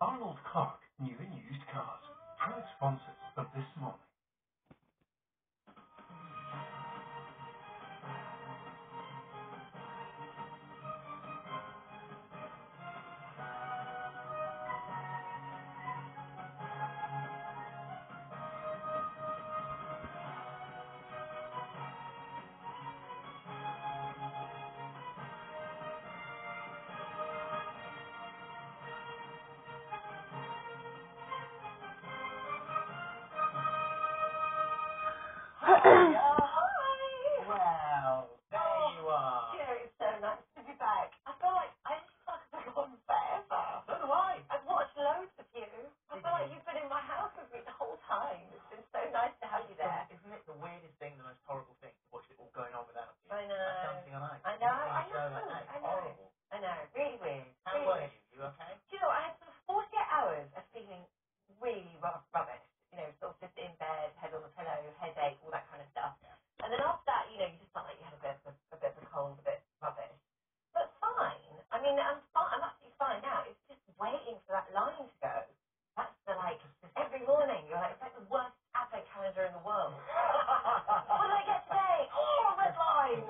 Arnold Clark, new and used cars. Proud sponsors of this morning. Well, there you are. You know, it's so nice to be back. I feel like I just feel like I've gone forever. So do I. I've watched loads of you. I feel like you've been in my house with me the whole time. It's been so nice to have you there. Isn't it the weirdest thing, the most horrible thing to watch it all going on without you? I know. That's something I like. I know. Watching I a show like know. that. I know. Horrible. I know. Really weird. How Really were weird. you? You okay? Do you know, I had sort of 48 hours of feeling really rubbish. You know, sort of just in bed, head on the pillow, headache, all that kind of stuff. And then after that, you know, you just felt like you had a bit of a cold, a bit rubbish. But fine. I mean, I'm fine. I'm absolutely fine now. It's just waiting for that line to go. That's the, like, every morning, you're like, it's like the worst advent calendar in the world. What did I get today? Oh, red line.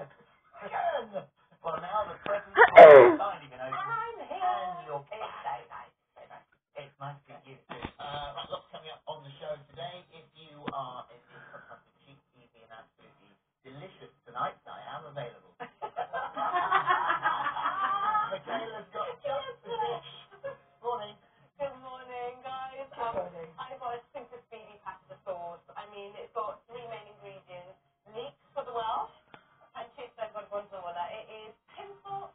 Again. Well, now the present's finally been opened. And I'm here. And you're It's so nice. So nice. It's nice to meet you too. Right, lots coming up on the show today. If you are in need for something cheap, easy, and absolutely delicious tonight, I am available. Michaela's got just the dish. Morning. Good morning, guys. Good morning. I've got a super speedy pasta sauce. I mean, it's got 3 main ingredients: leeks for the Welsh and chips and gorgonzola. It is simple.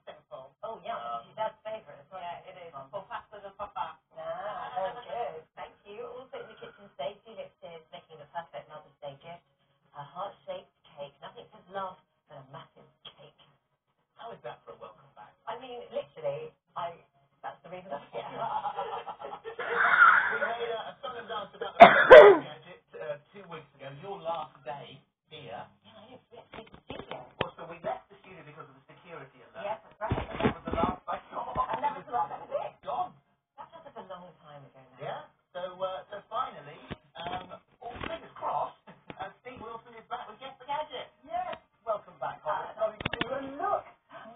Oh, yeah. She's dad's favourite. Yeah, it is. For pasta de papa. Ah, very good. Thank you. Also in the kitchen today, Juliet is making the perfect Mother's Day gift: a heart-shaped cake. Nothing says love than a massive cake. How is that for a welcome back? I mean, literally, that's the reason I'm here. We made a song and dance about the gadget 2 weeks ago. Your last day here. Yeah, it's the studio. Well, so we left the studio because of the security alert. Yes, that's right. And that was the last I saw. And that was it. Gone. That feels like a long time ago now. Yeah. So finally, all fingers crossed, Steve Wilson is back with Guess the Gadget. Yes. Welcome back, Holly. Lovely to see you. And look,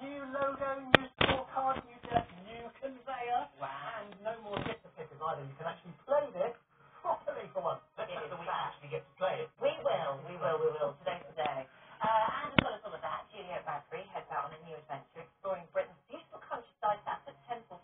new logo, new scorecard, new desk, new conveyor. Wow. And no more gift pickers either. You can actually play this properly for once. Let's It hope is that we fab. actually get to play it. We will. Today's the day. And as well as all of that, Juliet Bradbury heads out on a new adventure exploring Britain's beautiful countryside. That's at 10:45.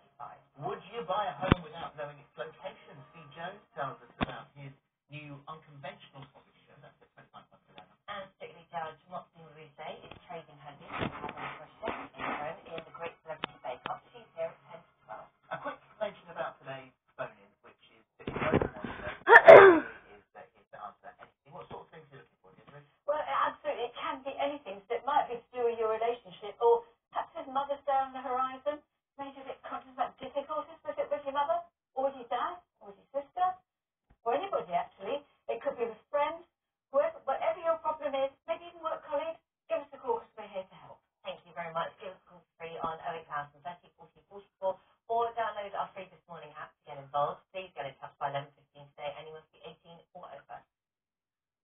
Would you buy a home without knowing its location? Steve Jones tells us about his new unconventional property show. That's at 25 past 11. And Strictly Judge Moxie Louise is trading her new for a chef intern in the Great Celebrity Bake Off. She's here at 10 to 12. A quick mention about today's phone-in, which is that if you don't want to know, is to answer anything. What sort of things are you looking for, Deirdre? Well, absolutely. It can be anything. So it might be to do with your relationship, or perhaps there's Mother's Day on the horizon. Made you a bit conscious about difficulties with your mother, or your dad, or your sister, or anybody actually. It could be with friends, whatever your problem is, maybe even work colleague. Give us a call because we're here to help. Thank you very much. Give us a call free on 08000 30 40 44, or download our free This Morning app to get involved. Please get in touch by 11:15 today, and you must be 18 or over.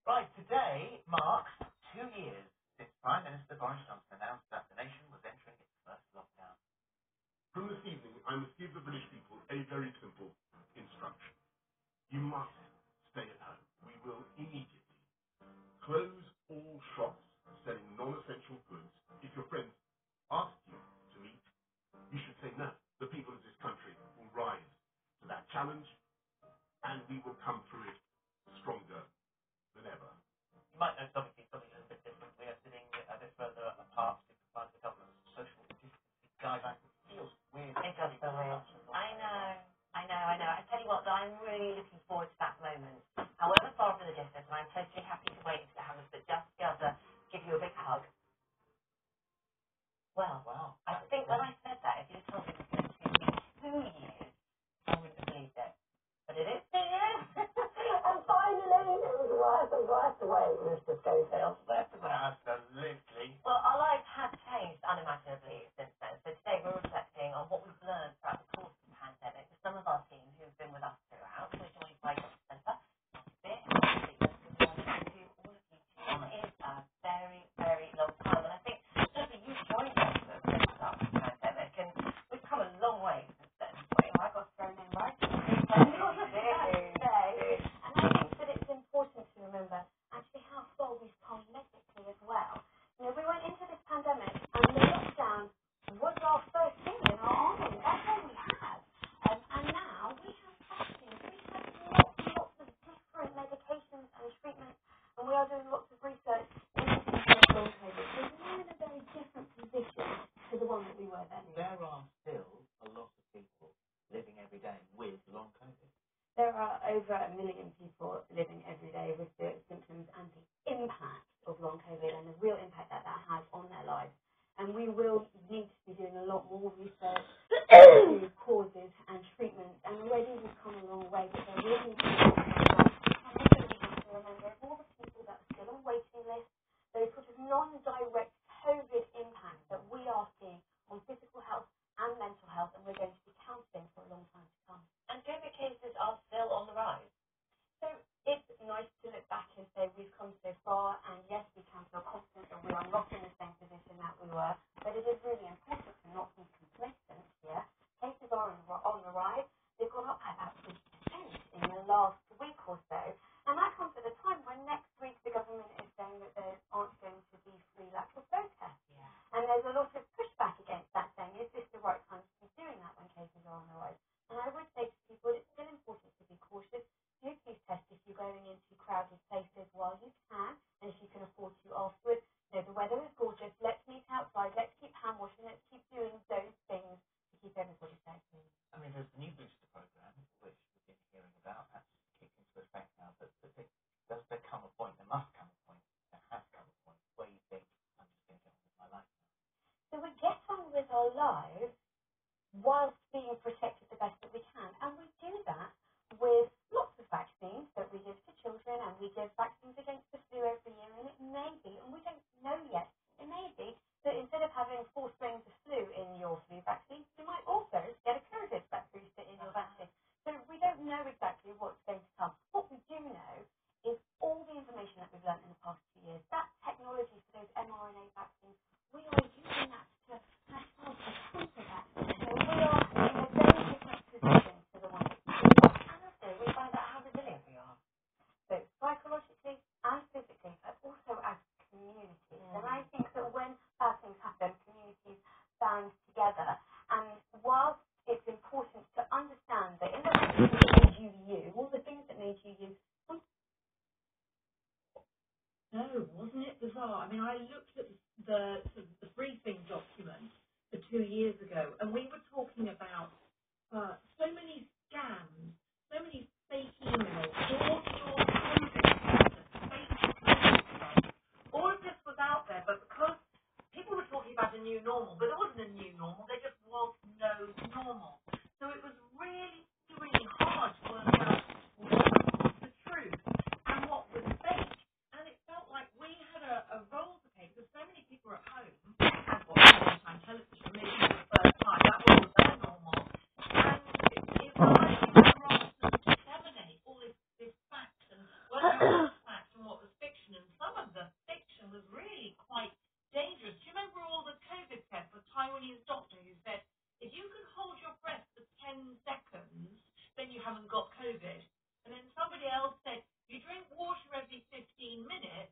Right, today marks 2 years since Prime Minister Boris Johnson announced that the nation was entering its first lockdown. From this evening, I must give the British people a very simple instruction. You must stay at home. We will immediately close all shops selling non-essential goods. If your friends ask you to meet, you should say no. The people of this country will rise to that challenge, and we will come through it stronger than ever. You might know something a little bit different. We are sitting a bit further apart to comply with the government's social distancing guidelines. It feels weird. It does feel weird. I know. I tell you what, though, I'm really looking forward to that moment. However far from the distance, and I'm totally happy to wait until it happens, but just to be able to give you a big hug. Well, Wow. I think when I said that, if you told me it was going to be 2 years, I wouldn't have believed it. But it is 2 years. And finally, it was worth That's the way, Mr. Schofield. That's the way. Absolutely. Well, our lives have changed unimaginably since then. So today we're reflecting on what we've learned throughout the course of the pandemic with some of our team who've been with us throughout. We're joined by Dr. Spencer, Bit, and all of you. It is a very, very long time. And I think, Sophie, you joined us at the start of the pandemic, and we've come a long way since then. I got thrown in right at the and I think that it's important to remember actually how far we've come medically as well. You know, we went into this pandemic and the lockdown was our first thing in our army. That's all we had. And now we have vaccines. We have lots of different medications and treatments, and we are doing lots of research into long COVID. So we're in a very different position to the one that we were then. There are still a lot of people living every day with long COVID. There are over 1 million people living every day with the symptoms and the impact of long COVID and the real impact that that has on their lives. And we will need to be doing a lot more research into causes and treatments. And already we've come a long way, but there will need to be more. And also we have to remember all the people that are still on waiting lists, those sort of non-direct COVID impacts that we are seeing on physical health and mental health, and we're going to be counting for a long time to come. And COVID cases are still on the rise. So it's nice to look back and say we've come so far, and yes, we can feel confident that we are not in the same position that we were, but it is really important to not be complacent here. Cases are on the rise. They've gone up by about 50% in the last week or so, and that comes at a time when next week the government is saying that there aren't going to be free lateral flow tests. Yeah. And there's a lot of pushback against that, saying, is this the right time to be doing that when cases are on the rise? And I would say to people, it's still important to be cautious. Do please test if you're going into crowded places while you can, and if you can afford to afterwards. You know, the weather is gorgeous. Let's meet outside. Let's keep hand washing. Let's keep doing those things to keep everybody safe. I mean, there's the new booster program, which we've been hearing about. That's kicked into effect now. But does there come a point, there must come a point, there has come a point, where you think, I'm just going to get on with my life now? So we get on with our lives whilst being protected the best that we can. And we do that with lots of vaccines that we give to children, and we give vaccines against the flu every year. And it may be, and we don't know yet, it may be that instead of having 4 strains of flu in your flu vaccine, you might also get a COVID booster in your vaccine. So we don't know exactly what's going to come. What we do know is all the information that we've learned in the past 2 years, that technology for those mRNA vaccines, we are using that to ourselves to counter that. So we are in a very different position to the one that we were. And also we find out how resilient we are. So psychologically and physically, but also as communities. And I think that when bad things happen, communities band together. And whilst it's important to understand that in the things that made you, all the things that made you, No, wasn't it bizarre? I mean, I looked at the briefing document for 2 years ago, and we were talking about so many scams, so many fake emails, door-to-door COVID centers, fake COVID tests. All of this was out there, but because people were talking about a new normal, but it wasn't a new normal, there just was no normal. So it was really, really hard to work out what was the truth and what was fake. And it felt like we had a role to play because so many people are at home and watching daytime television, maybe for the first time. That was their normal. And it was like we were asked to disseminate all this facts and what was fact and what was fiction. And some of the fiction was really quite dangerous. Do you remember all the COVID tests with Taiwanese doctor who said, if you can hold your breath for 10 seconds, then you haven't got COVID. And then somebody else said, if you drink water every 15 minutes,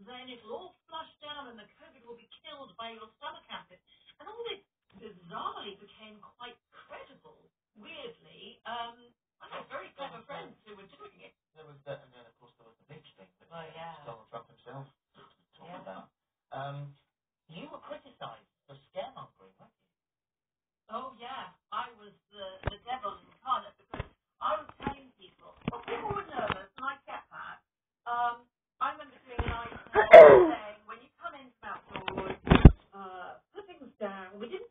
then it'll all flush down and the COVID will be killed by your stomach acid. And all this bizarrely became quite credible, weirdly. I had very clever friends who were doing it. There was that, and then of course there was the bleach thing that Donald Trump himself talked about. You were criticised for scaremongering, weren't you? Oh, yeah, I was the devil incarnate because I was telling people, well, people were nervous, and I get that. I remember doing an item saying, when you come in from outdoors, put things down. We didn't.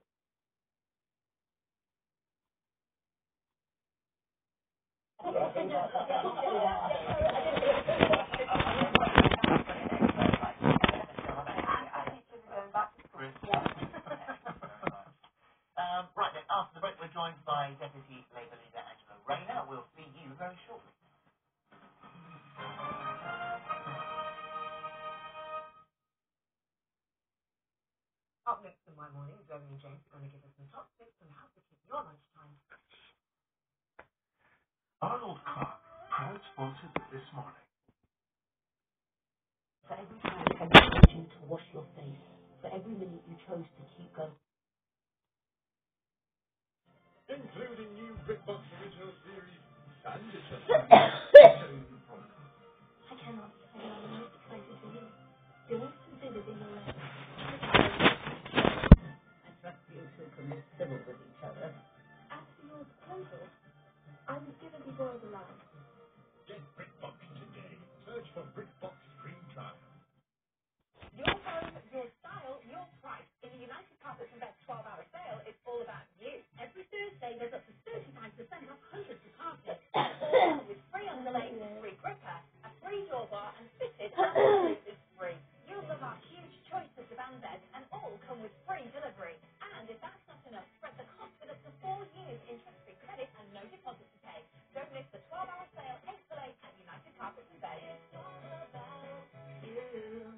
next in my morning, Zoe and James are going to give us some top tips on how to keep your lunchtime. Arnold Clark, proud sponsor of This Morning. For every time I told you to wash your face, for every minute you chose to keep going. Including new BritBox original series, Sandwich. I cannot say I'm most excited for you. The voice is vivid in your letter. I trust you two can be civil with each other. As for your proposal, I was given before I was alive. Get BritBox today. Search for BritBox free trial. Your home, your style, your price. In the United Carpets and Beds 12-hour sale, it's all about you. Every Thursday, there's up to 35% off hundreds of carpets. All with free underlay, free gripper, a free door bar, and fitted and is free. You'll love our huge choice of divan beds, and all come with free delivery. And if that's not enough, spread the cost with up to 4 years interest-free credit and no deposit to pay. Don't miss the 12-hour sale, 8 till 8 at United Carpets and Beds. It's all about you.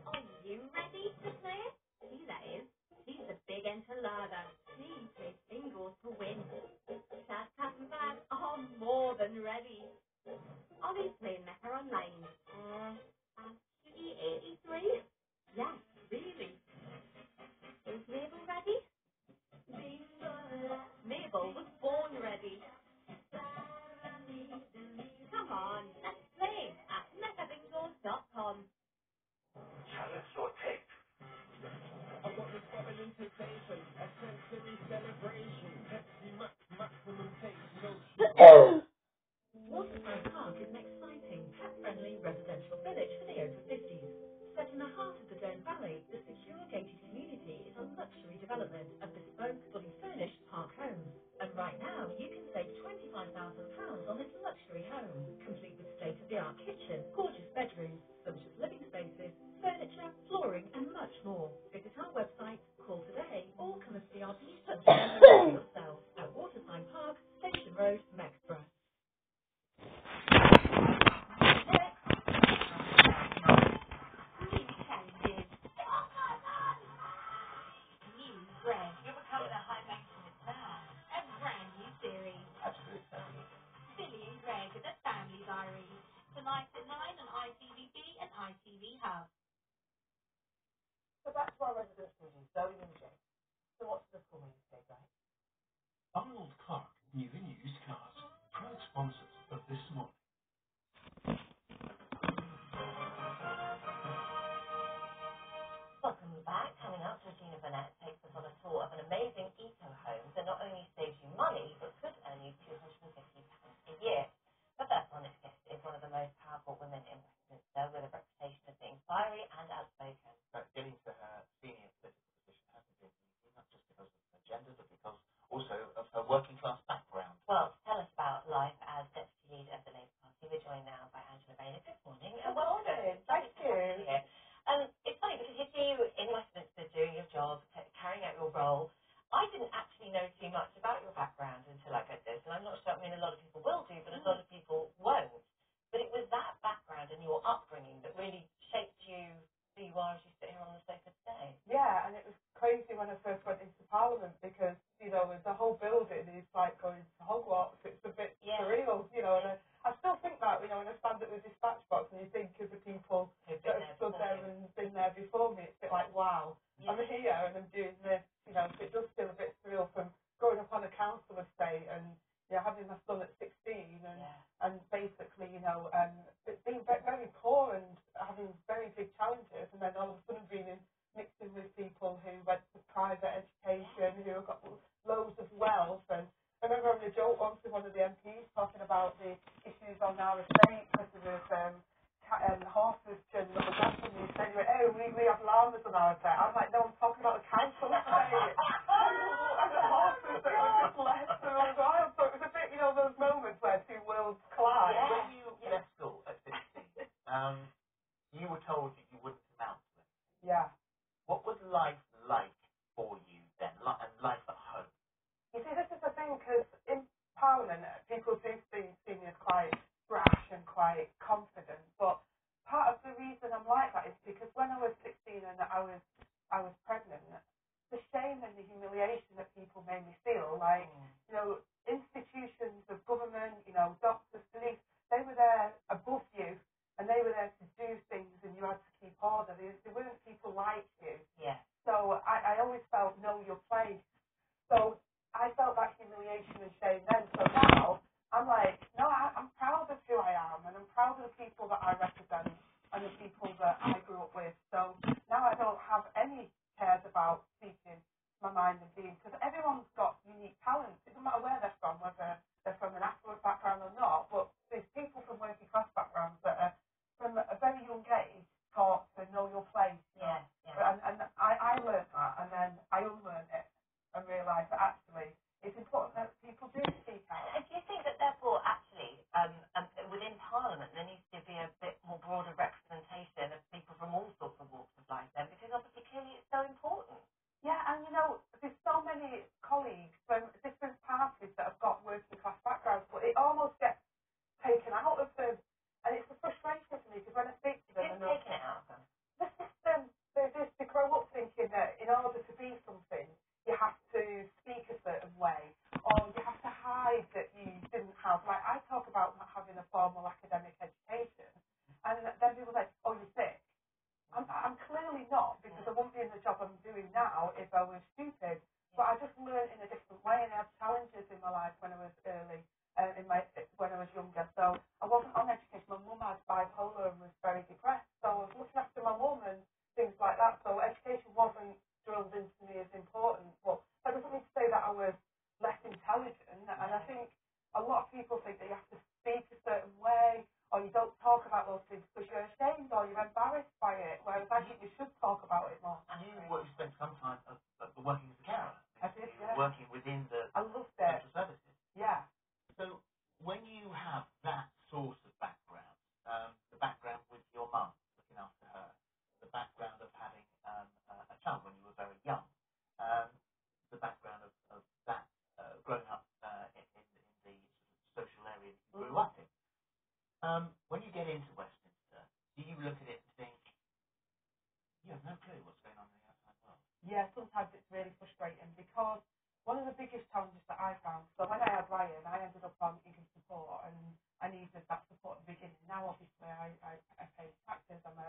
Are you ready to play it? See, that is. She's a big enchilada. She plays singles to win. Chad, Cat and Bad are more than ready. Are they playing Mecca online? Actually, 83? Yes, really. Is Mabel ready? Mabel was born ready. Come on, let's play at meccabingos.com. Challenge or tape. Upon the sudden entertainment, a sensory celebration. Pepsi Max maximum taste, no sugar. Waterside Park is an exciting, pet-friendly residential village for the over 50s. Set in the heart of the Dearne Valley, the secure gated community is a luxury development of bespoke, fully furnished park homes. And right now, you can save £25,000 on this luxury home, complete with state-of-the-art kitchen, gorgeous bedrooms, sumptuous living spaces, furniture, flooring, and much more. Visit our website, call today, or come and see our beautiful for yourself at Waterside Park, Station Road, Mexborough. New challenges. New bread. You're becoming a high maintenance man. A brand new series. Absolutely. Billy and Greg, the Family Diaries. Tonight at 9 on ITVB and ITV Hub. So back to our resident students, Zoe and James. So what's the school meeting today, guys? Arnold Clark, new and used cars, proud sponsors of This Morning. Welcome back. Coming up, Georgina Burnett takes us on a tour of an amazing eco home that not only saves you money, but could earn you £250 a year. But first, our next guest is one of the most powerful women in Westminster, with a reputation of being fiery and outspoken. Getting to her senior political position hasn't been easy, not just because of her gender, but because also of her working class background. Well, to tell us about life as deputy leader of the Labour Party, we're joined now by Angela Rayner. Good morning. And welcome. Thank you. It's funny because you see you in Westminster doing your job, carrying out your role. I didn't actually know too much about your background until I got this, and I'm not sure, I mean, a lot of people will do, but a lot of people won't. But it was that background and your upbringing that really shaped you who you are as you sit here on the sofa today. Yeah, and it was crazy when I first went into Parliament because, the whole building is like going to Hogwarts. It's a bit surreal, and I still think that, when I stand at the dispatch box and you think of the people that have stood there and been there before me, it's a bit like, wow, I'm here and I'm doing this, so it does feel a bit surreal from growing up on a council estate and, having my son at 16 and basically, being very poor and having very big challenges, and then all of a sudden mixing with people who went to private education, who have got loads of wealth. And I remember having a joke once with one of the MPs talking about the issues on our estate because there was horses turning up the gas on the estate. They went, we have llamas on our estate. I was like, no, I'm talking about the council estate. And the horses that were just left and all wild. So it was a bit, those moments where two worlds collide. When you left school at 16, you were told that you wouldn't amount to it. Yeah. What was life like for you then, and life at home? You see, this is the thing, because in Parliament, people do see me as quite brash and quite confident, but part of the reason I'm like that is because when I was 16 and I I was pregnant, the shame and the humiliation that people made me feel, like, you know, institutions of government, you know, doctors, police, they were there above you, and they were there to do things, and you had to keep order. There weren't people like you. Yeah. So I always felt, know your place. So I felt that humiliation and shame then. So now I'm like, no, I'm proud of who I am, and I'm proud of the people that I represent and the people that I grew up with. So now I don't have any cares about speaking my mind and being, because everyone's got unique talents. It doesn't matter where they're from, whether they're from an affluent background or not, but there's people from working class backgrounds that are from a very young age taught to know your place. Yeah. And I learned that, and then I unlearned it and realised that actually it's important that people do speak out. And do you think that therefore actually within Parliament there needs to be a bit more broader representation of people from all sorts of walks of life then? Because obviously clearly it's so important. Yeah, and you know, there's so many colleagues from different parties that have got working class backgrounds, but it almost gets taken out of them. And it's a frustration for me, because when I speak to them, Who's taking it out of them? the system, they grow up thinking that in order to be something, you have to speak a certain way, or you have to hide that you didn't have. Like, I talk about not having a formal academic education, and then people say, oh, you're sick. I'm clearly not, because I wouldn't be in the job I'm doing now if I was stupid. But I just learned in a different way, and I had challenges in my life when I was early, when I was younger. So I wasn't on education. My mum had bipolar and was very depressed, so I was looking after my mum and things like that. So education wasn't drilled into me as important. But that doesn't mean to say that I was less intelligent. And I think a lot of people think that you have to speak a certain way, or you don't talk about those things because you're ashamed or you're embarrassed by it, whereas I think you should talk about it more. And you spent some time working as a carer. I did, yeah. Working within the I loved it. social services. Yeah. So when you have that sort of background, the background with your mum, looking after her, the background of having a child when you were very young, the background of that growing up in the sort of social area that you grew up in, when you get into Westminster, do you look at it and think, you have no clue what's going on in the outside world? Yeah, sometimes it's really frustrating, because one of the biggest challenges that I found, so when I had Ryan, I ended up on income support, and I needed that support at the beginning. Now, obviously, I pay taxes, I'm a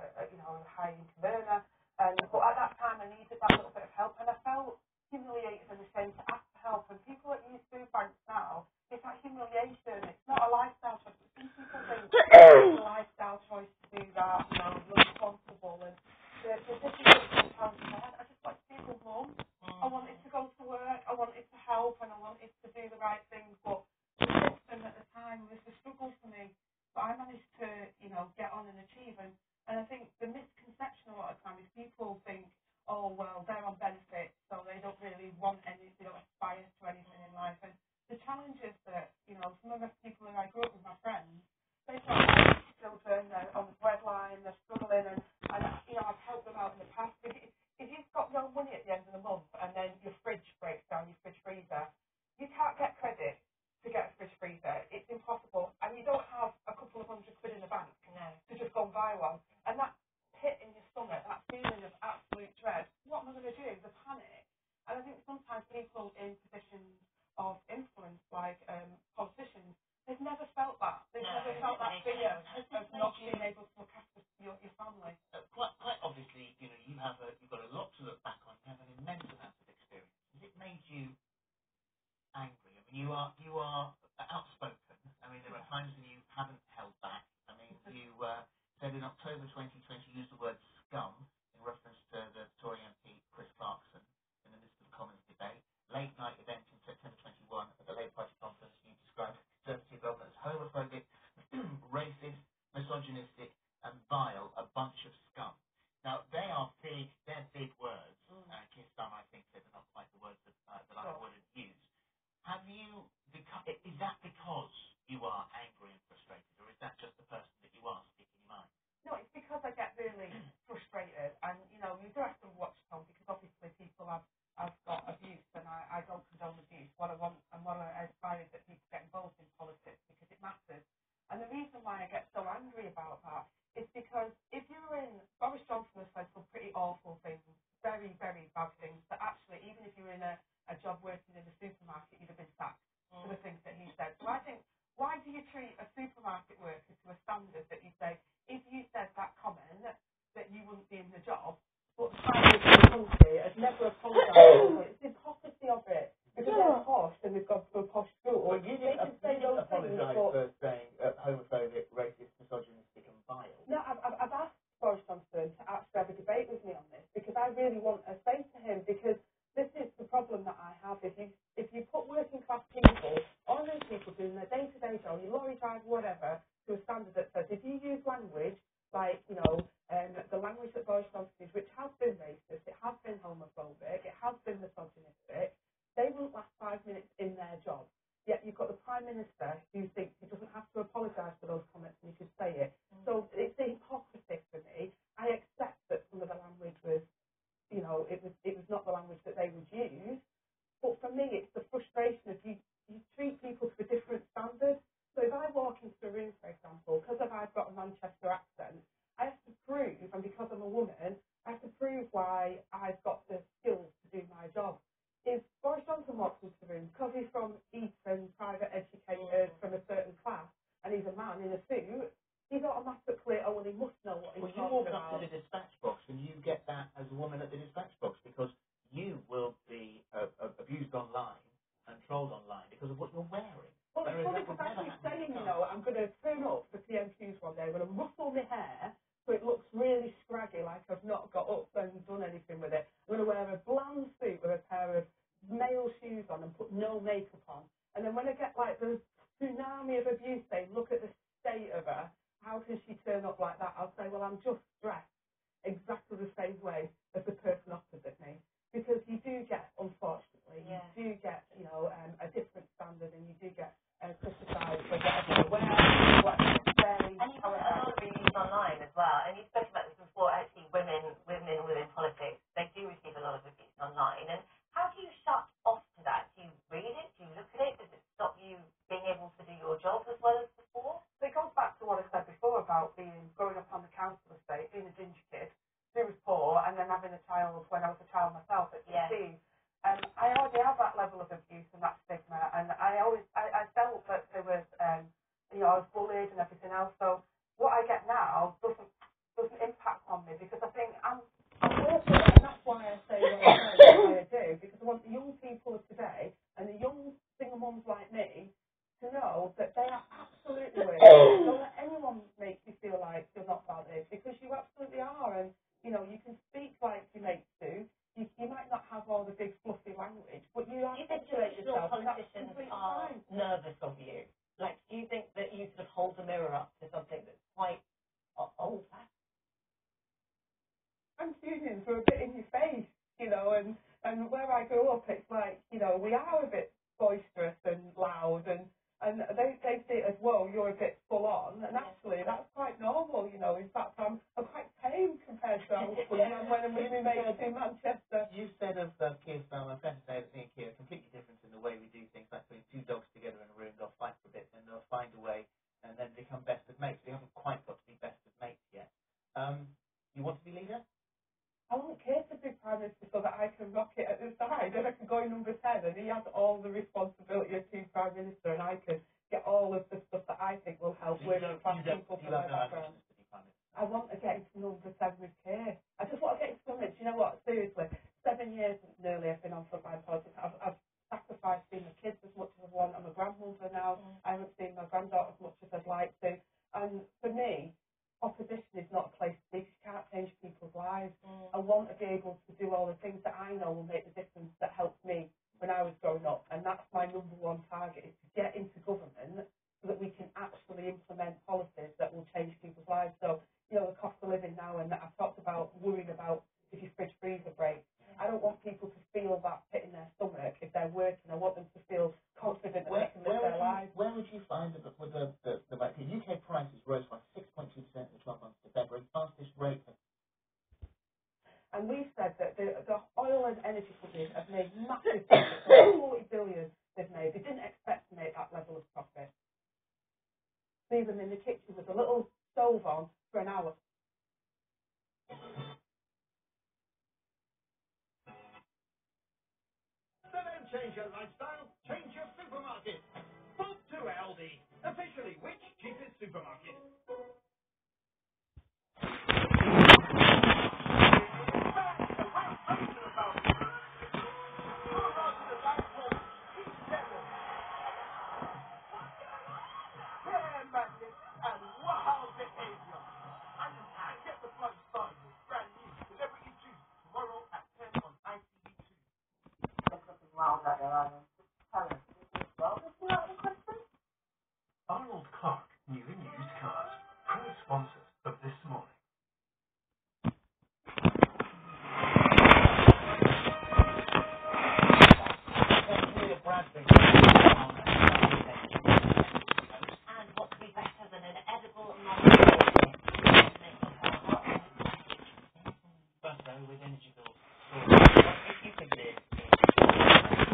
high income earner, but at that time I needed that little bit of help, and I felt humiliated and ashamed to ask for help. And people that use food banks now, it's that humiliation. It's not a lifestyle choice. Some people think it's a lifestyle choice to do that, you know, you're responsible, and the difficult challenges I had. I just like to be a good mum. I wanted to go to work, I wanted to help, and I wanted to do the right things, but the system at the time was a struggle for me. But I managed to, you know, get on and achieve. And I think the misconception a lot of time is people think, oh, well, they're on benefits, so they don't really want any, they don't aspire to anything in life. And the challenge is that, you know, some of the people who I grew up with, my friends, they've got children, they're on the breadline, they're struggling, and you know, I've helped them out in the past. If you've got no money at the end of the month and then your fridge breaks down, your fridge freezer, you can't get credit to get a fridge freezer. It's impossible. And you don't have a couple of £100 in the bank to just go and buy one. And that pit in your stomach, that feeling of absolute dread, what am I going to do? The panic. And I think sometimes people in positions of influence, like politicians, they've never felt that. They've never felt that fear of not being able to look after your family. Quite obviously, you know, you've got a lot to look back on. You have an immense amount of experience. Has it made you angry? I mean, you are outspoken. I mean, there are times when you haven't held back. I mean, you said in October 2020, you used the word scum in reference to the Tory MP Chris Clarkson in the midst of the Commons debate. Late night event in September 21 at the Labour Party conference, you described Conservative government as homophobic, racist, misogynistic, and vile, a bunch of scum. Now, they're big words. Keir Starmer, I think, said they're not quite the words that I would have used. Is that because you are angry and frustrated, or is that just the person that you are speaking your mind? No, it's because I get really frustrated. like, the language that Boris Johnson uses, which has been racist, it has been homophobic, it has been misogynistic, they won't last 5 minutes in their job. Yet you've got the Prime Minister who thinks he doesn't have to apologise for those comments and he could say it. So it's the hypocrisy for me. I accept that some of the language was, it was not the language that they would use. But for me, it's the frustration of you treat people to a different standard. So if I walk into a room, for example, because I've got a Manchester accent, I have to prove, and because I'm a woman, I have to prove why I've got the skills to do my job. If Boris Johnson walks into the room, because he's from Eton, private educated, from a certain class, and he's a man in a suit, he's automatically, he must know what he's talking about. Well, you walk up to the dispatch box and you get that as a woman at the dispatch box because you will be abused online and trolled online because of what you're wearing. Well, it's funny because I keep saying, I'm going to turn up for PMQs one day, I'm going to ruffle my hair so it looks really scraggy, like I've not got up and done anything with it. I'm going to wear a bland suit with a pair of male shoes on and put no makeup on. And then when I get like the tsunami of abuse saying, look at the state of her, how can she turn up like that? I'll say, well, I'm just dressed exactly the same way as the person opposite me. Because you do get, unfortunately, you do get, a different standard and you do get criticised for whatever you wear, whatever you say. And you have a lot of reviews online as well. And you've spoken about this before, actually, women within politics, they do receive a lot of reviews online. And how do you shut off to that? Do you read it? Do you look at it? Does it stop you being able to do your job as well as before? So it goes back to what I said before about growing up on the council estate, being a ginger kid, who was poor, and then having a child when I was a child myself at 16. I already have that level of abuse and that stigma, and I felt that there was, I was bullied and everything else. So what I get now doesn't impact on me because I think I'm working, and that's why I say what I do, because I want the young people of today and the young single mums like me to know that they are absolutely worth it. Don't let anyone make you feel like you're not valid because you absolutely are, and you can speak like your mates do. You might not have all the big fluffy language, but you articulate yourself, and that's completely fine. Nervous of you? Like, do you think that you sort of hold the mirror up to something that's quite old-fashioned? And students are a bit in your face, and where I grew up, it's like, we are a bit boisterous and loud, and they see it as, well, you're a bit full on, and actually that's quite normal, in fact I'm quite tame compared to how when I'm with my mates in Manchester. You said of Keir Starmer, I'm fair to say that me and Keir are completely different in the way we do things, like putting two dogs together in a room, they'll fight for a bit, and they'll find a way, and then become best of mates. We haven't quite got to be best of mates yet. You want to be leader? I want Keir to be Prime Minister so that I can rock it at the side and I can go in number 10 and he has all the responsibility of being Prime Minister and I can get all of the stuff that I think will help working class people from my background. I want to get into number 7 with Keir. I just want to get into government. You know what? Seriously, 7 years nearly I've been on frontline politics. I've sacrificed seeing the kids as much as I want. I'm a grandmother now. I haven't seen my granddaughter as much as I'd like to. And for me, opposition is not a place to be. You can't change people's lives. I want to be able to do all the things that I know will make the difference that helped me when I was growing up. And that's my number one target, is to get into government so that we can actually implement policies that will change people's lives. So, the cost of living now, and I've talked about worrying about if your fridge freezer breaks. I don't want people to feel that pit in their stomach if they're working. I want them to feel confident that they can live their lives. Where would you find that with the UK prices rose by 6.2% in the 12 months to February, fastest rate? And we've said that the oil and energy companies have made massive profits, over 40 billion they've made. They didn't expect to make that level of profit. Leave them in the kitchen with a little stove on for an hour. So don't change your lifestyle, change your supermarket. Bob to Aldi, officially which cheapest supermarket? Arnold Clark, new and used cars. us though with energy bills. If you could live in